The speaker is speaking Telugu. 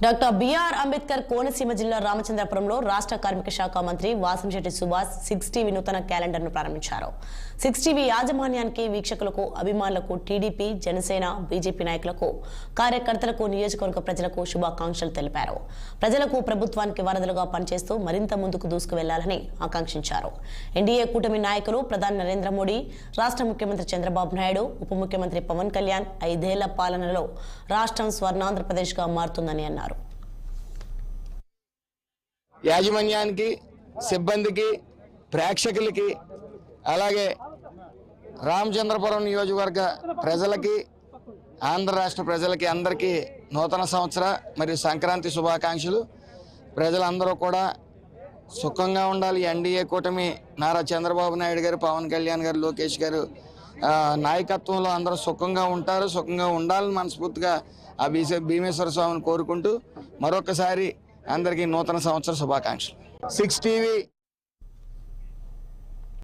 డాక్టర్ బిఆర్ అంబేద్కర్ కోనసీమ జిల్లా రామచంద్రపురంలో రాష్ట్ర కార్మిక శాఖ మంత్రి వాసంశెట్టి సుభాష్ 6 టీవీ నూతన క్యాలెండర్ను ప్రారంభించారు. 6 టీవీ యాజమాన్యానికి, వీక్షకులకు, అభిమానులకు, టీడీపీ, జనసేన, బీజేపీ నాయకులకు, కార్యకర్తలకు, నియోజకవర్గ ప్రజలకు శుభాకాంక్షలు తెలిపారు. ప్రజలకు, ప్రభుత్వానికి వరదలుగా పనిచేస్తూ మరింత ముందుకు దూసుకువెళ్లాలని ఆకాంక్షించారు. ఎన్డీఏ కూటమి నాయకులు ప్రధాని నరేంద్ర మోడీ, రాష్ట్ర ముఖ్యమంత్రి చంద్రబాబు నాయుడు, ఉప ముఖ్యమంత్రి పవన్ కళ్యాణ్ 5 ఏళ్ల పాలనలో రాష్ట్రం స్వర్ణాంధ్రప్రదేశ్గా మారుతుందని అన్నారు. యాజమాన్యానికి, సిబ్బందికి, ప్రేక్షకులకి, అలాగే రామచంద్రపురం నియోజకవర్గ ప్రజలకి, ఆంధ్ర రాష్ట్ర ప్రజలకి అందరికీ నూతన సంవత్సర మరియు సంక్రాంతి శుభాకాంక్షలు. ప్రజలందరూ కూడా సుఖంగా ఉండాలి. ఎన్డీఏ కూటమి నారా చంద్రబాబు నాయుడు గారు, పవన్ కళ్యాణ్ గారు, లోకేష్ గారు నాయకత్వంలో అందరూ సుఖంగా ఉంటారు, సుఖంగా ఉండాలని మనస్ఫూర్తిగా ఆ భీమేశ్వర స్వామిని కోరుకుంటూ మరొకసారి అందరికీ నూతన సంవత్సర శుభాకాంక్షలు. 6 టీవీ